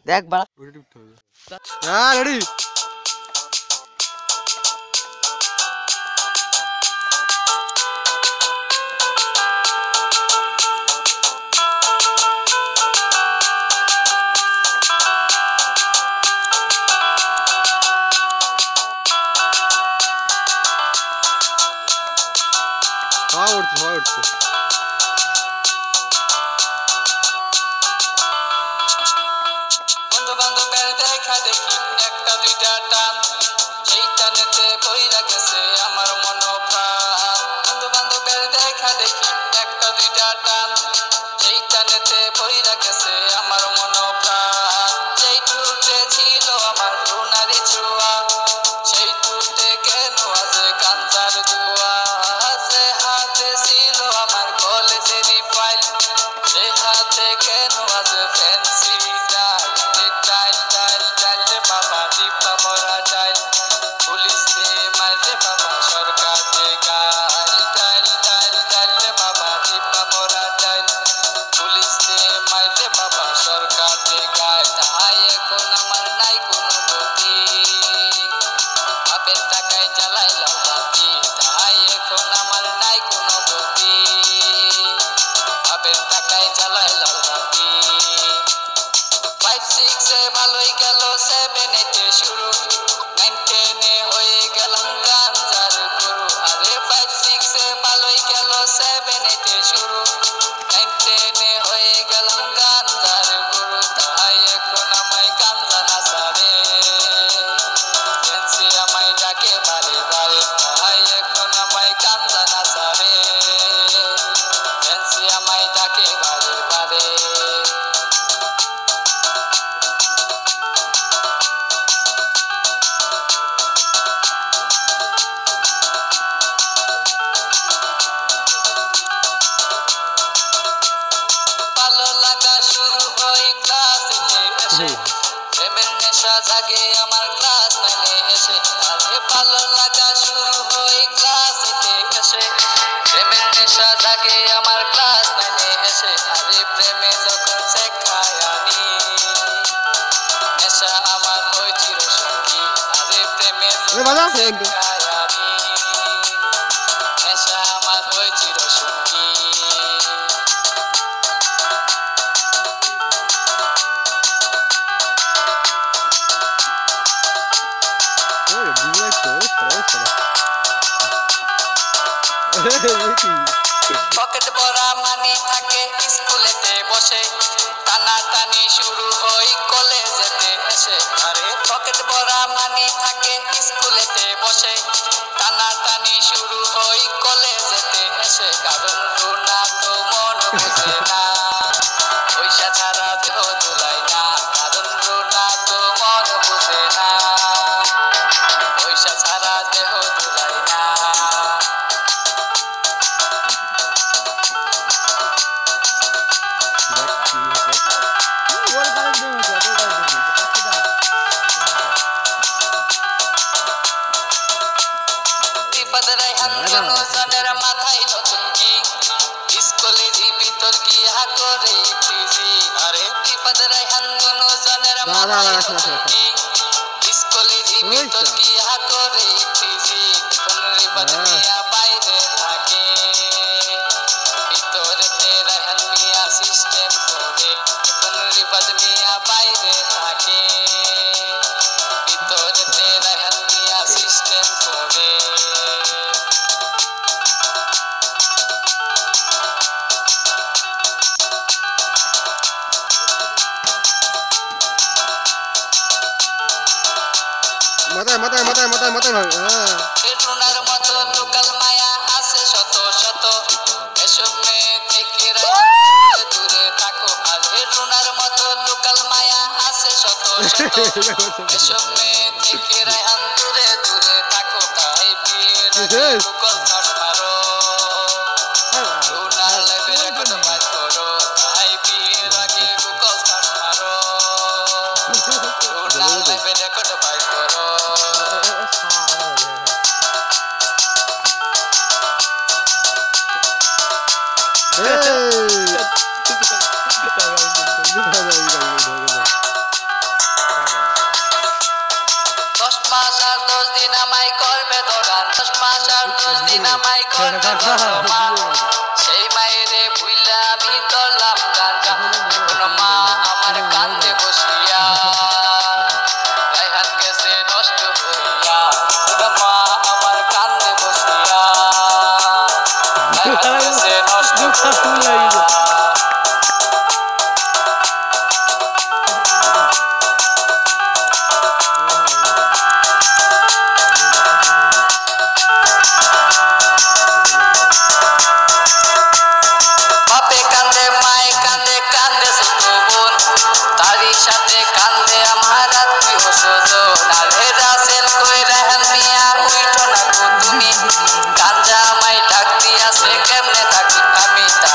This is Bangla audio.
দেখ বাড়া হ্যাঁ রেডি হাওয়া উঠছে বন্ধু বান্ধবের দেখা দেখি একটা দুইটা টান সেই টানেতে বইরা গেছে আমার মনোপ্রাণ বন্ধু বান্ধবের দেখা দেখি একটা দুইটা টান সেই টানেতে বইরা গেছে আমার মনোপ্রাণ যেই টুটে ছিল আমার সোনারি ছোঁয়া সেই টুটে কেন আছে গাঞ্জার জুয়া যে হাতে ছিল আমার কলেজেরই ফাইল সেই হাতে কেন আছে ফ্যান্সি টাইল বাবা দীপা মরা টাইল পুলিশ দিয়ে মারলে বাবা সরকার টাইল বাবা দীপা মরা টাইল পুলিশ দিয়ে মারলে বাবা সরকার গায় তাই এখন আমার নাই কোনো গতি বাপের টাকায় জ্বালাইলাম বাতি তাই এখন আমার নাই কোনো গতি বাপের টাকায় জ্বালাইলাম বাতি 5-6 ভালোই গেল 7-8 শুরু 9-10 হয়ে গেলাম গাঞ্জার গুরু আরে 5-6 ভালোই গেল 7-8 শুরু 9-10 হয়ে গেলাম গাঞ্জার গুরু তাই এখন আমায় গাঞ্জা না ছাড়ে ফ্যান্সি আমায় ডাকে বারে বারে তাই এখন আমায় গাঞ্জা না ছাড়ে ফ্যান্সি আমায় ডাকে বারে বারে ভালো লাগা শুরু হয় ক্লাসে এসে প্রেমের নেশা জাগে আমার ক্লাস নাইনে এসে আরে ভালো লাগা শুরু হয় ক্লাসে এসে প্রেমের নেশা জাগে আমার ক্লাস নাইনে এসে আরে প্রেমে যখন শেখায় আমি নেশা আমার হয় চিরসঙ্গী আরে প্রেমে শেখায় আমি নেশা আমার হয় চিরসঙ্গী পকেট ভরা মানি থাকে স্কুলেতে বসে টানাটানি শুরু হয় কলেজেতে এসে আরে পকেট ভরা মানি থাকে স্কুলেতে বসে টানাটানি শুরু হয় কলেজেতে এসে কারণ রুনা তো মন বুঝে না পয়সা ছাড়া দেহ দুলাই না কারণ রুনা তো মন বুঝে না পয়সা ছাড়া দেহ দুলাই না জনের মাথায় নতুন কি স্কুলের ভিতর গিয়া করে পিজি আরে বিপদ রাইহান জনের মাথায় নতুন কি স্কুলের ভিতর গিয়া করে পিজি কোন বিপদ নিয়া বাইরে থাকে ভিতরেতে রাইহান মিয়া সিস্টেম করে কোন বিপদ নিয়া বাইরে থাকে ভিতরেতে রাইহান মিয়া সিস্টেম করে মাথায় রুনার মতো লোকাল মায়া আছে শত শত এসব মেয়ে থেকে দূরে থাকো আর রুনার মতো লোকাল মায়া আছে শত শত এসব মেয়ে থেকে রায়হান দূরে দূরে থাকো তাই বিয়ের গুগল সার্চ মারো রুনার লাইফে রেকর্ড মার করো তাই বিয়ের আগে গুগল সার্চ মারো রুনার লাইফে রেকর্ড মার করো Hey! 10 মাস আর 10 দিন আমায় করবে দোকান 10 মাস আর 10 দিন আমায় করবে দোকান সেই মায়েরে ভুইলা আমি ধরলাম গাঞ্জা এখন মা আমার কান্দে বসিয়া গায়ে হাত গেছে নষ্ট হইয়া মা আমার কান্দে বসিয়া গায়ে হাত গেছে নষ্ট হইয়া সাথে কান্দে আমার আত্মীয় স্বজন আর হেরা সেল কই রাহান মিয়া উইঠো না গো তুমি গাঞ্জা আমায় ডাক দিয়াছে কেমনে থাকি আমি তা